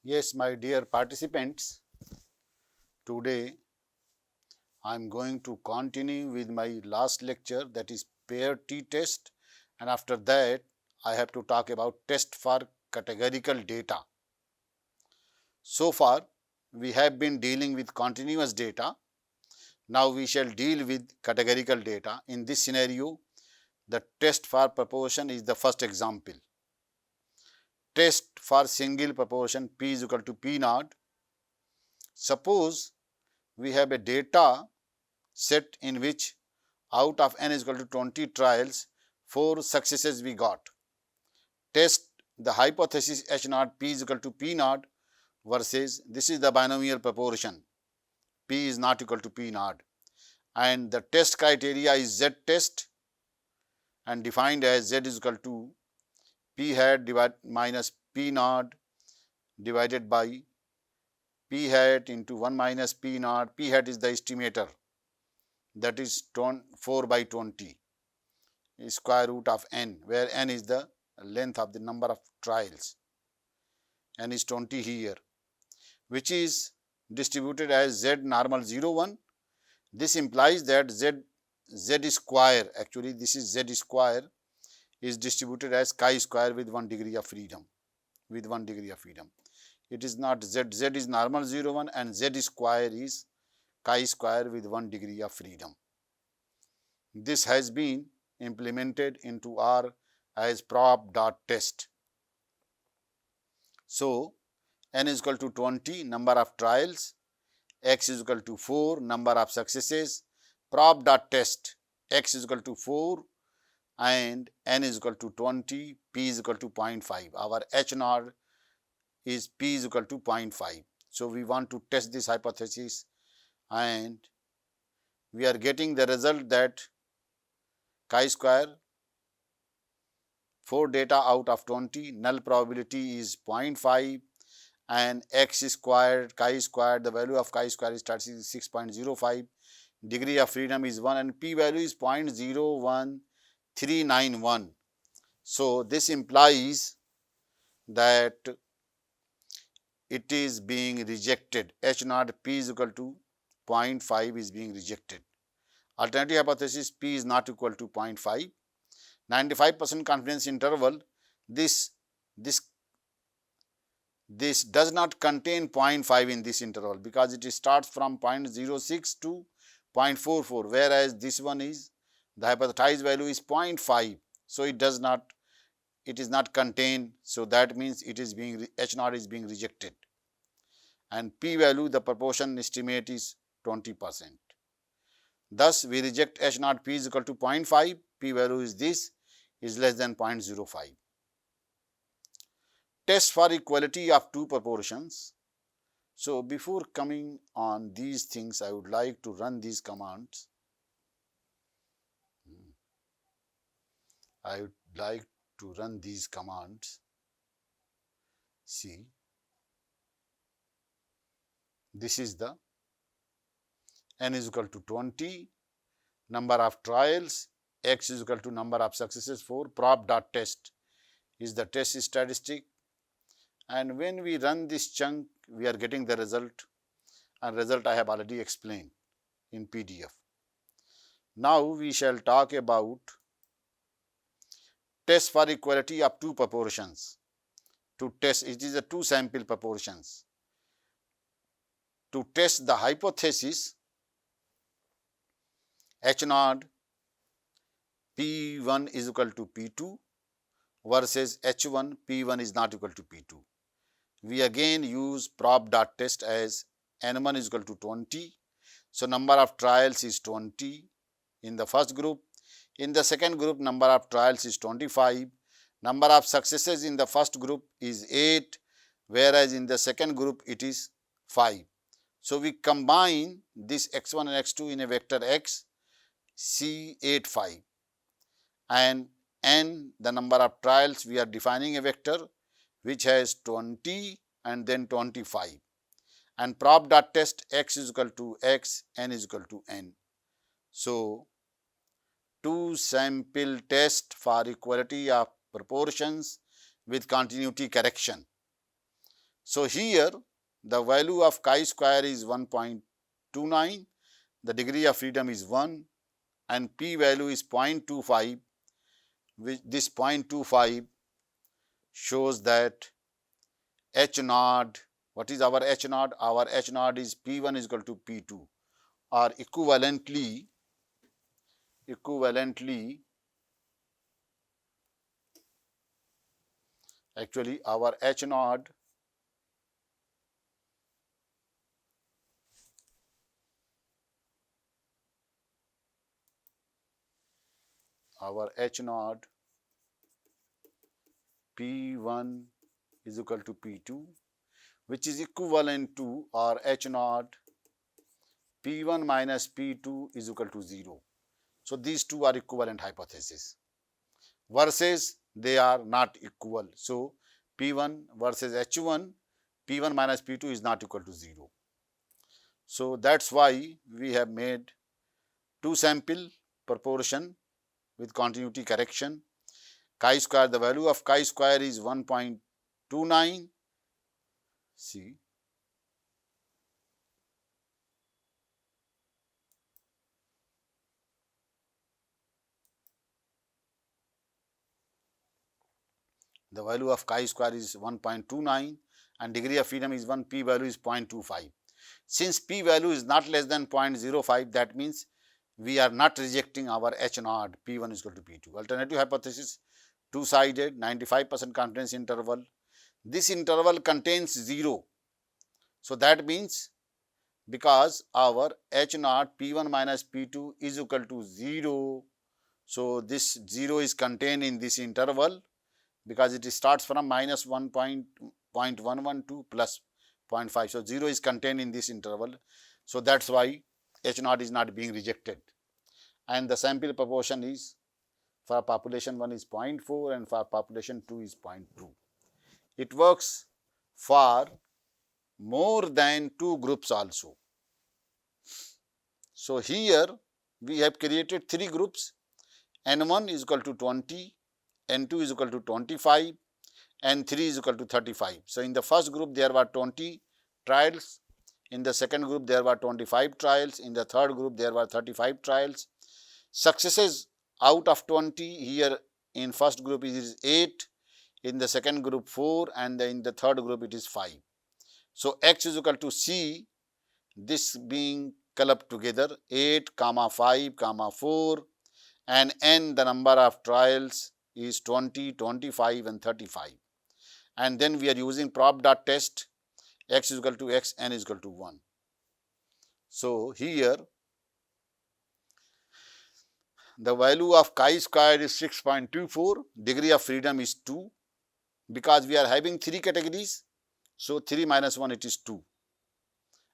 Yes, my dear participants, today I am going to continue with my last lecture, that is pair t-test, and after that I have to talk about test for categorical data. So far we have been dealing with continuous data. Now we shall deal with categorical data. In this scenario, the test for proportion is the first example. Test for single proportion p is equal to p naught. Suppose we have a data set in which out of n is equal to 20 trials, 4 successes we got. Test the hypothesis h naught p is equal to p naught versus this is the binomial proportion p is not equal to p naught, and the test criteria is z test and defined as z is equal to p hat minus p naught divided by p hat into 1 minus p naught. P hat is the estimator, that is 4 by 20 square root of n, where n is the length of the number of trials, n is 20 here, which is distributed as z normal 0 1. This implies that z square, actually this is z square, is distributed as chi square with 1 degree of freedom, It is not z is normal 0 1 and z square is chi square with 1 degree of freedom. This has been implemented into R as prop.test. So n is equal to 20 number of trials, x is equal to 4 number of successes. Prop.test, x is equal to 4 and n is equal to 20, p is equal to 0.5. Our h naught is p is equal to 0.5. So we want to test this hypothesis and we are getting the result that chi square 4 data out of 20, null probability is 0.5 and x squared, chi squared, the value of chi square is 36.05, degree of freedom is 1 and p value is 0.01391. So this implies that it is being rejected. H naught p is equal to 0.5 is being rejected. Alternative hypothesis p is not equal to 0.5. 95% confidence interval, this does not contain 0.5 in this interval because it starts from 0.06 to 0.44, whereas this one is, the hypothesized value is 0.5. So it is not contained. So that means it is being, H naught is being rejected. And p value, the proportion estimate is 20%. Thus we reject H naught p is equal to 0.5, p value is this, is less than 0.05. Test for equality of two proportions. So before coming on these things, I would like to run these commands. I would like to run these commands. See, this is the n is equal to 20, number of trials, x is equal to number of successes, 4, prop.test is the test statistic, and when we run this chunk, we are getting the result, and result I have already explained in PDF. Now we shall talk about test for equality of two proportions. To test, it is a two sample proportions. To test the hypothesis H naught P1 is equal to P2 versus H1 P1 is not equal to P2. We again use prop.test as n1 is equal to 20. So number of trials is 20 in the first group. In the second group, number of trials is 25. Number of successes in the first group is 8, whereas in the second group it is 5. So we combine this x1 and x2 in a vector x, C8, 5, and n, the number of trials, we are defining a vector which has 20 and then 25, and prop.test x is equal to x, n is equal to n. So two sample test for equality of proportions with continuity correction. So here the value of chi-square is 1.29, the degree of freedom is 1, and p-value is 0.25, which this 0.25 shows that H naught, what is our H naught? Our H naught is P1 is equal to P2, or equivalently, actually our H naught P1 is equal to P2, which is equivalent to our H naught P1 minus P2 is equal to 0. So these two are equivalent hypotheses versus they are not equal. So P1 versus H1, P1 minus P2 is not equal to 0. So that's why we have made two sample proportion with continuity correction. Chi-square, the value of chi-square is 1.29. See, the value of chi-square is 1.29 and degree of freedom is 1, p-value is 0.25. Since p-value is not less than 0.05, that means we are not rejecting our H naught, P1 is equal to P2. Alternative hypothesis, two-sided, 95% confidence interval. This interval contains 0. So that means because our H naught P1 minus P2 is equal to 0, so this 0 is contained in this interval because it starts from minus 1.112 to plus 0.5. So 0 is contained in this interval. So that's why H naught is not being rejected. And the sample proportion is for population 1 is 0.4 and for population 2 is 0.2. It works for more than two groups also. So here we have created three groups. N1 is equal to 20, N2 is equal to 25, N3 is equal to 35. So in the first group there were 20 trials, in the second group there were 25 trials, in the third group there were 35 trials. Successes out of 20 here in first group is 8, in the second group 4, and in the third group it is 5. So X is equal to C, this being clubbed together 8, 5, 4, and N the number of trials is 20, 25 and 35. And then we are using prop.test, X is equal to X, N is equal to 1. So here the value of chi-square is 6.24, degree of freedom is 2, because we are having three categories, so 3 minus 1 it is 2,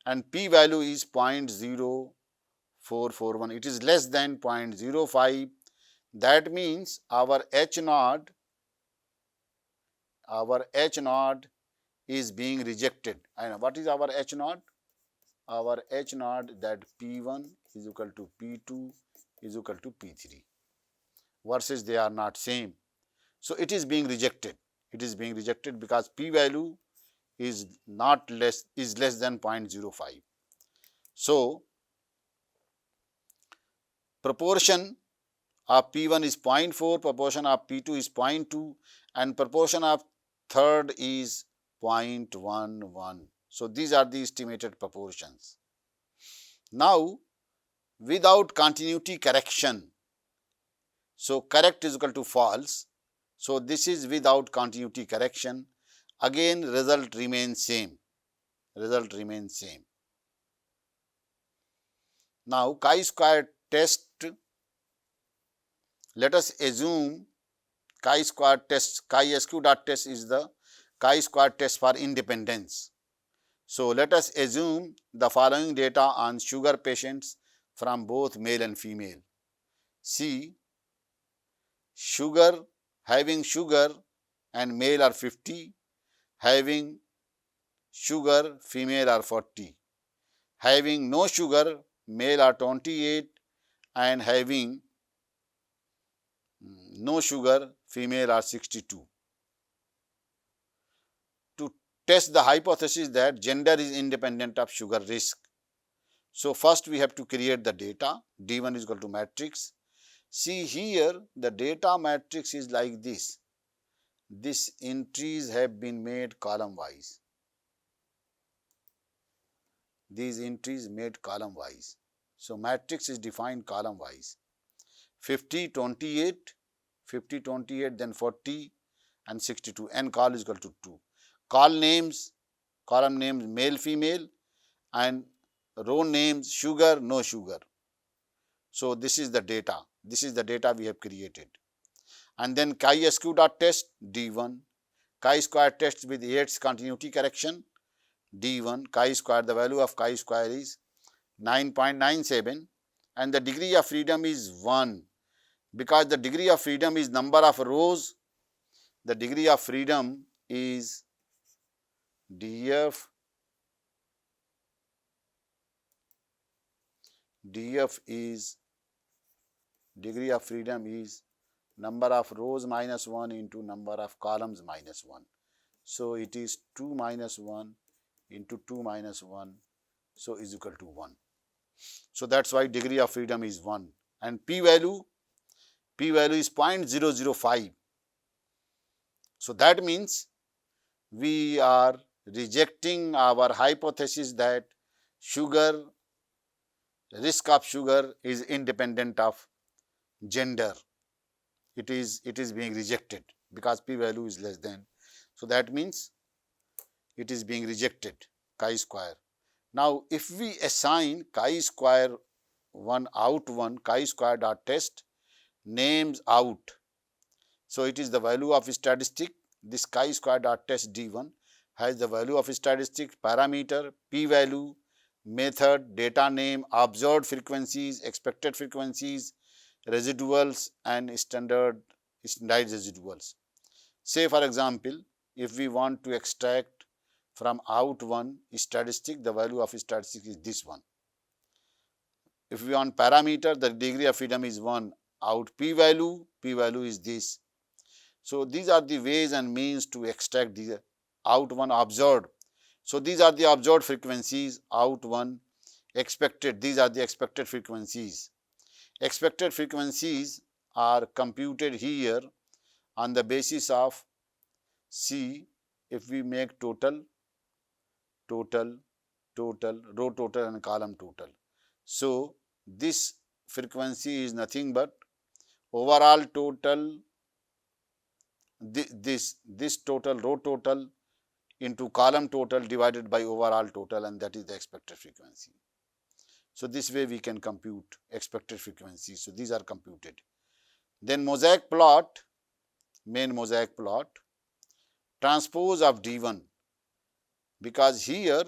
and p-value is 0.0441, it is less than 0.05. That means our H naught is being rejected. And what is our H naught? Our H naught, that P1 is equal to P2 is equal to P3 versus they are not same. So it is being rejected. It is being rejected because p-value is not less than 0.05. So proportion of P1 is 0.4, proportion of P2 is 0.2, and proportion of third is 0.11. So these are the estimated proportions. Now without continuity correction, so correct is equal to false. So this is without continuity correction. Again result remains same. Now chi-square test, let us assume chi-square test, chi-sq.test is the chi-square test for independence. So let us assume the following data on sugar patients from both male and female. See, having sugar and male are 50, having sugar female are 40, having no sugar male are 28, and having no sugar female are 62. To test the hypothesis that gender is independent of sugar risk. So first we have to create the data. D1 is equal to matrix. See here, the data matrix is like this. These entries have been made column wise. These entries made column wise. So matrix is defined column wise. 50, 28, 50, 28, then 40 and 62. N call is equal to 2. Call names, column names male, female, and row names sugar, no sugar. So this is the data. This is the data we have created. And then chi-sq.test D1, chi-square test with Yates continuity correction D1, chi-square, the value of chi-square is 9.97 and the degree of freedom is 1 because the degree of freedom is number of rows. The degree of freedom is df is degree of freedom is number of rows minus 1 into number of columns minus 1. So it is 2 minus 1 into 2 minus 1, so is equal to 1. So that's why degree of freedom is 1 and p-value is 0.005. So that means we are rejecting our hypothesis that sugar, risk of sugar is independent of gender. It is being rejected because p-value is less than. So that means it is being rejected, chi-square. Now if we assign chi-square 1 out 1, chi-square dot test names out. So it is the value of statistic. This chi-square dot test D1 has the value of statistic, parameter, p-value, method, data name, observed frequencies, expected frequencies, residuals and standardized residuals. Say for example, if we want to extract from out 1 statistic, the value of statistic is this one. If we want parameter, the degree of freedom is 1. Out p-value is this. So these are the ways and means to extract the out 1 observed. So these are the observed frequencies, out 1 expected, these are the expected frequencies. Expected frequencies are computed here on the basis of C. If we make total, row total and column total. So this frequency is nothing but overall total, this total, row total into column total divided by overall total, and that is the expected frequency. So this way we can compute expected frequency. So these are computed. Then mosaic plot, main mosaic plot, transpose of D1, because here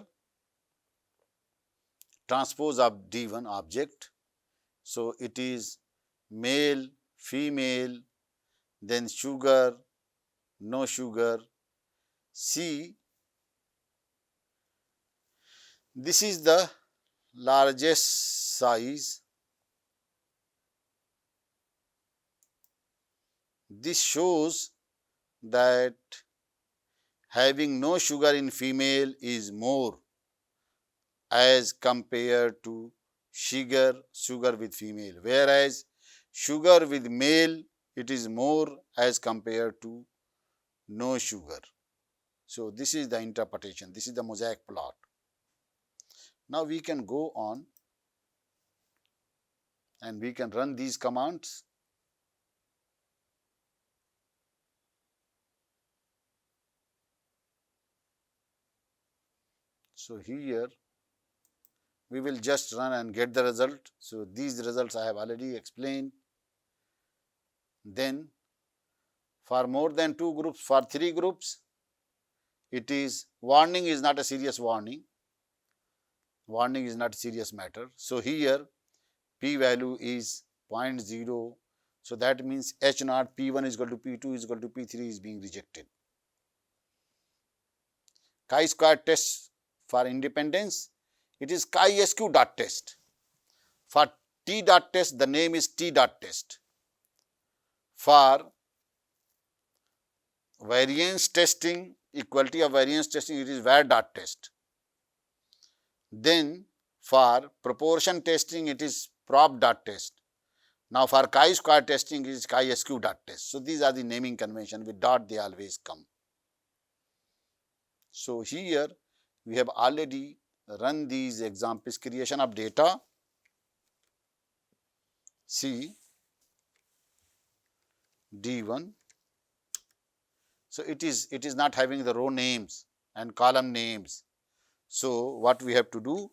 transpose of D1 object. So it is male, female, then sugar, no sugar. C, this is the largest size. This shows that having no sugar in female is more as compared to sugar with female, whereas sugar with male it is more as compared to no sugar. So this is the interpretation, this is the mosaic plot. Now we can go on and we can run these commands. So here we will just run and get the result. So these results I have already explained. Then for more than 2 groups, for 3 groups, it is warning is not a serious warning. Warning is not a serious matter. So here p-value is 0.0. So that means H naught P1 is equal to P2 is equal to P3 is being rejected. Chi-square test for independence, it is chi-sq.test. For t.test, the name is t.test. For variance testing, equality of variance testing, it is var.test. Then for proportion testing, it is prop.test. Now for chi-square testing, it is chi-sq.test. So these are the naming convention. With dot they always come. So here we have already run these examples. Creation of data. See D1. So it is not having the row names and column names. So what we have to do?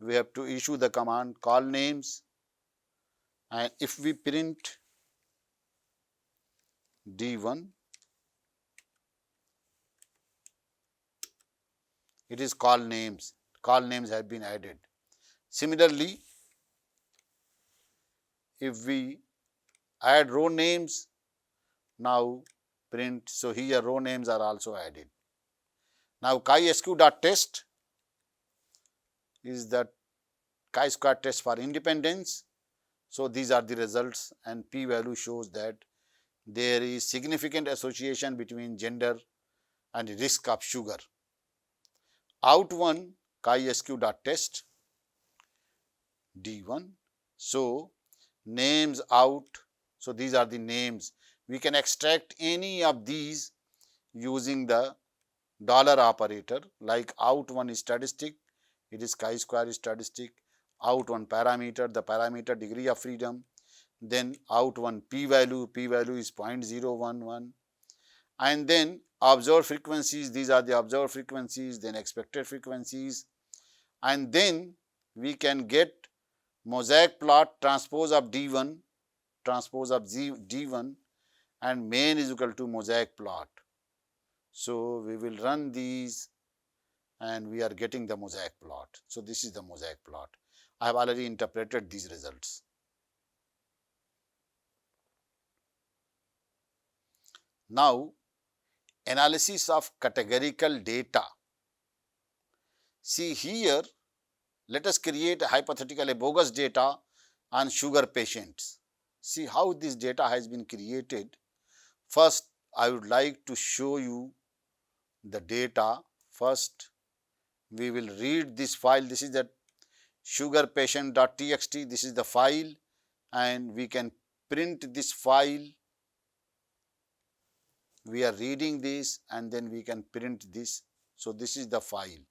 We have to issue the command call names, and if we print D1, it is call names. Call names have been added. Similarly, if we add row names, now print. So here row names are also added. Now chi-sq.test is the chi-square test for independence. So these are the results, and p-value shows that there is significant association between gender and risk of sugar. Out1 chi-sq.test D1. So names out. So these are the names. We can extract any of these using the dollar operator, like out1 statistic, it is chi-square statistic. Out1 parameter, the parameter degree of freedom. Then out1 p-value, p-value is 0.011. And then observed frequencies, these are the observed frequencies, then expected frequencies. And then we can get mosaic plot transpose of D1, transpose of D1, and main is equal to mosaic plot. So we will run these and we are getting the mosaic plot. So this is the mosaic plot. I have already interpreted these results. Now, analysis of categorical data. See here, let us create a hypothetical bogus data on sugar patients. See how this data has been created. First, I would like to show you the data. First, we will read this file. This is the sugar patient.txt. This is the file, and we can print this file. We are reading this, and then we can print this. So this is the file,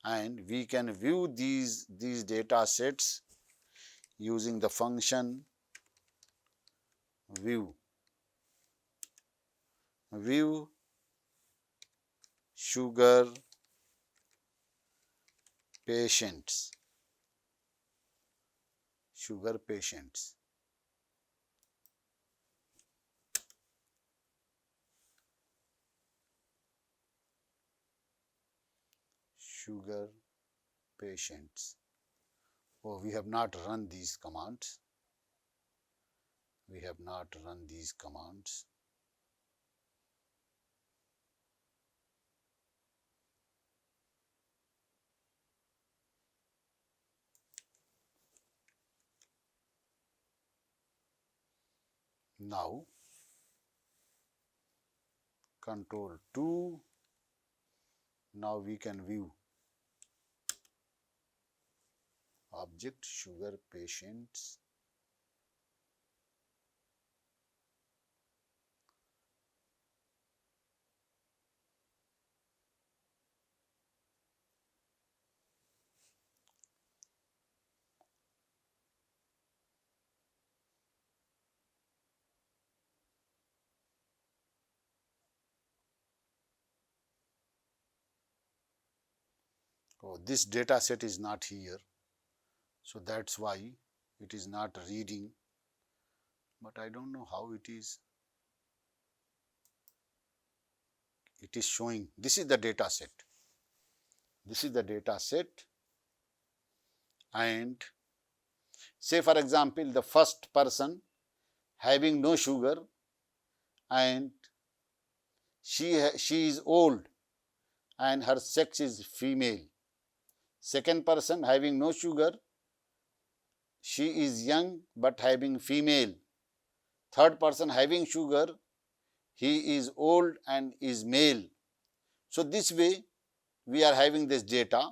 and we can view these data sets using the function view sugar patients. Sugar patients. Sugar patients. Oh, we have not run these commands. We have not run these commands. Now, Control 2. Now we can view object sugar patients. Oh, this data set is not here. So that's why it is not reading. But I don't know how it is. It is showing. This is the data set. This is the data set. And say for example, the first person having no sugar, and she is old and her sex is female. Second person having no sugar, she is young but having female. Third person having sugar, he is old and is male. So this way we are having this data.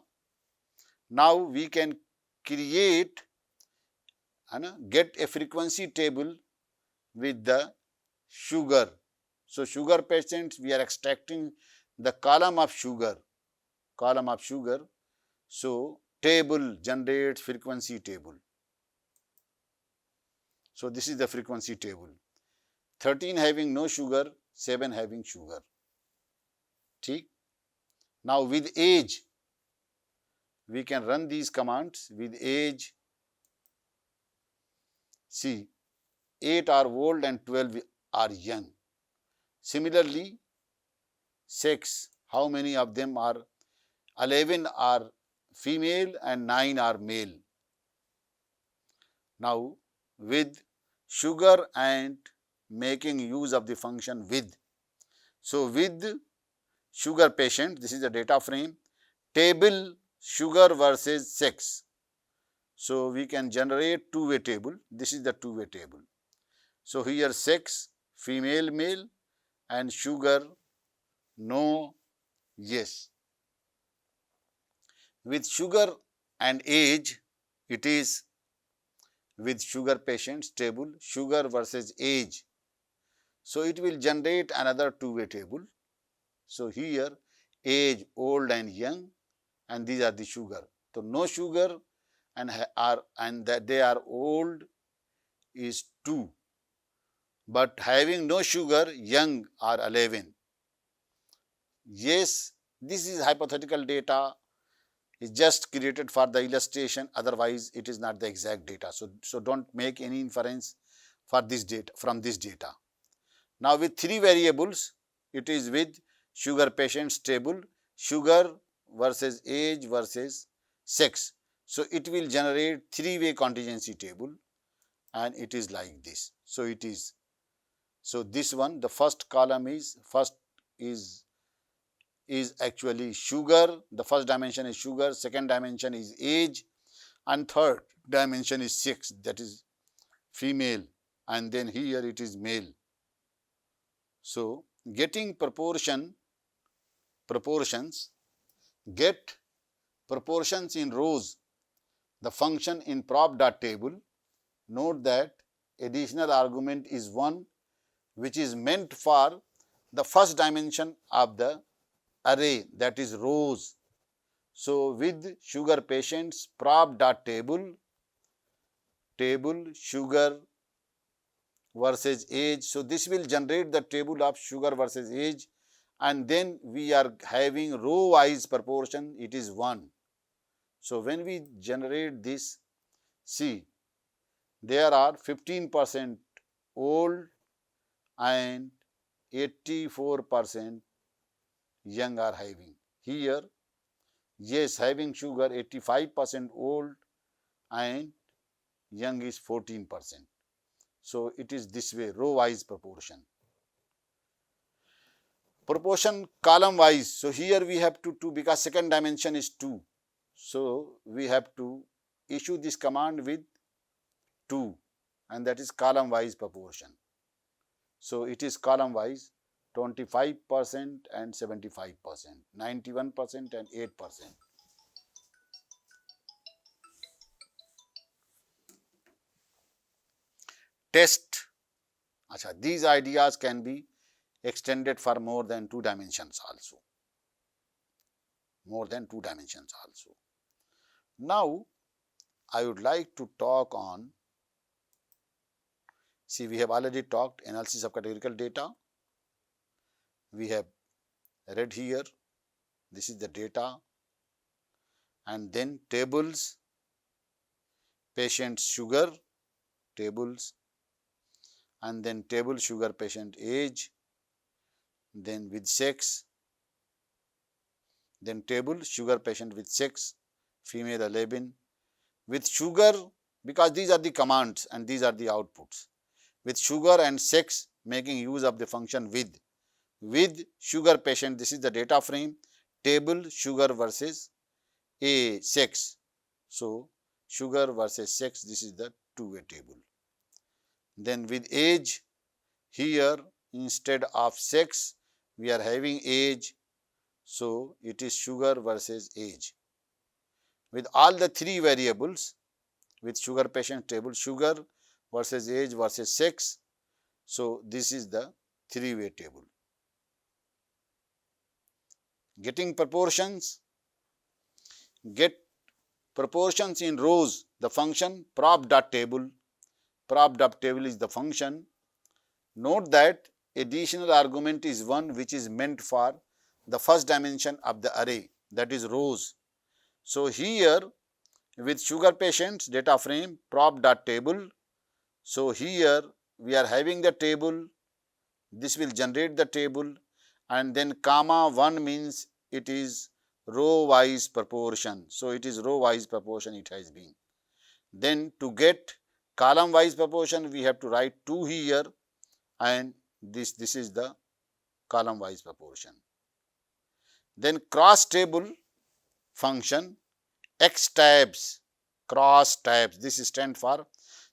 Now we can create and get a frequency table with the sugar. So sugar patients, we are extracting the column of sugar. So table generates frequency table. So this is the frequency table. 13 having no sugar, 7 having sugar. ठीक. Now with age, we can run these commands with age. See, 8 are old and 12 are young. Similarly, sex, how many of them are? 11 are female and 9 are male. Now, with sugar and making use of the function with. So, with sugar patient, this is the data frame, table sugar versus sex. So, we can generate two-way table. This is the two-way table. So, here sex, female, male, and sugar, no, yes. With sugar and age, it is with sugar patients table, sugar versus age. So, it will generate another two-way table. So, here age, old and young, and these are the sugar. So, no sugar and that they are old is 2, but having no sugar, young are 11. Yes, this is hypothetical data, is just created for the illustration, otherwise it is not the exact data. So don't make any inference for this data from this data. Now with 3 variables, it is with sugar patients table, sugar versus age versus sex. So it will generate 3-way contingency table, and it is like this. So it is, so this one, the first column is actually sugar, the first dimension is sugar, second dimension is age, and third dimension is sex, that is female, and then here it is male. So getting proportions, get proportions in rows, the function in prop.table. Note that additional argument is 1, which is meant for the first dimension of the array, that is rows. So with sugar patients, prop.table, table sugar versus age. So this will generate the table of sugar versus age, and then we are having row wise proportion, it is 1. So when we generate this, see, there are 15% old and 84% young are having. Here, yes, having sugar 85% old and young is 14%. So it is this way, row wise proportion. Proportion column wise. So here we have to 2, because second dimension is 2. So we have to issue this command with 2, and that is column wise proportion. So it is column wise 25% and 75%, 91% and 8%. Test. Achha, these ideas can be extended for more than 2 dimensions also. More than 2 dimensions also. Now, I would like to talk on, see, we have already talked analysis of categorical data. We have read here, this is the data, and then tables, patient sugar, tables, and then table sugar patient age, then with sex, then table sugar patient with sex, female 11, with sugar, because these are the commands and these are the outputs, with sugar and sex making use of the function with sugar patient, this is the data frame, table sugar versus a sex. So sugar versus sex, this is the two-way table. Then with age, here instead of sex we are having age, so it is sugar versus age. With all the three variables, with sugar patient table, sugar versus age versus sex, so this is the three-way table. Getting proportions, get proportions in rows, the function prop.table. Prop.table is the function. Note that additional argument is one which is meant for the first dimension of the array, that is rows. So here with sugar patients data frame prop.table, so here we are having the table, this will generate the table, and then comma 1 means it is row wise proportion. So it is row wise proportion it has been. Then to get column wise proportion we have to write 2 here, and this is the column wise proportion. Then cross table function x tabs, cross tabs, this stands for,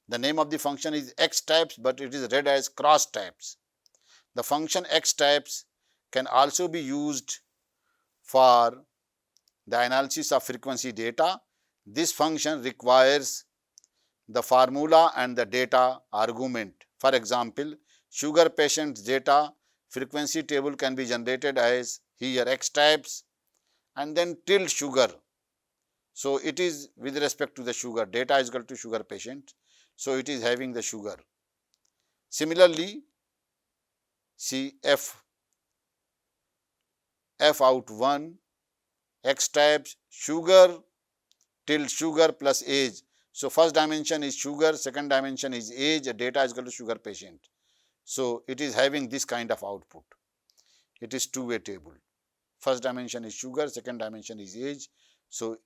the name of the function is x tabs, but it is read as cross tabs. The function x tabs can also be used for the analysis of frequency data. This function requires the formula and the data argument. For example, sugar patient's data frequency table can be generated as here x tabs and then till sugar. So it is with respect to the sugar, data is equal to sugar patient. So it is having the sugar. Similarly, see f out 1 x tabs sugar till sugar plus age. So first dimension is sugar, second dimension is age, data is equal to sugar patient. So it is having this kind of output. It is two-way table. First dimension is sugar, second dimension is age. So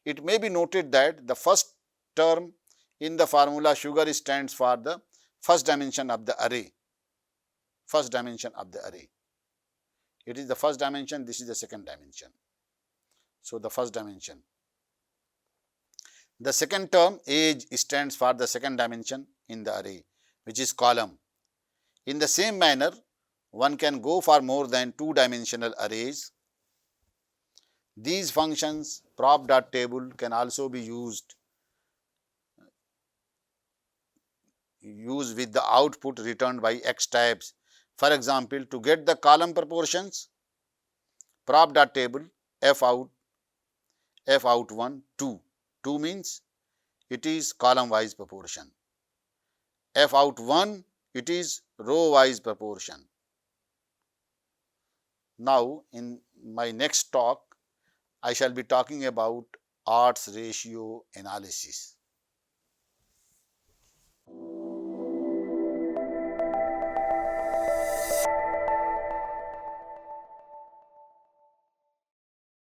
it may be noted that the first term in the formula sugar stands for the first dimension of the array. First dimension of the array. It is the first dimension, this is the second dimension. So the first dimension. The second term age stands for the second dimension in the array, which is column. In the same manner, one can go for more than two-dimensional arrays. These functions prop.table can also be used with the output returned by x tabs. For example, to get the column proportions, prop.table f out 1 2. 2 means it is column wise proportion. F out 1 it is row wise proportion. Now in my next talk I shall be talking about odds ratio analysis.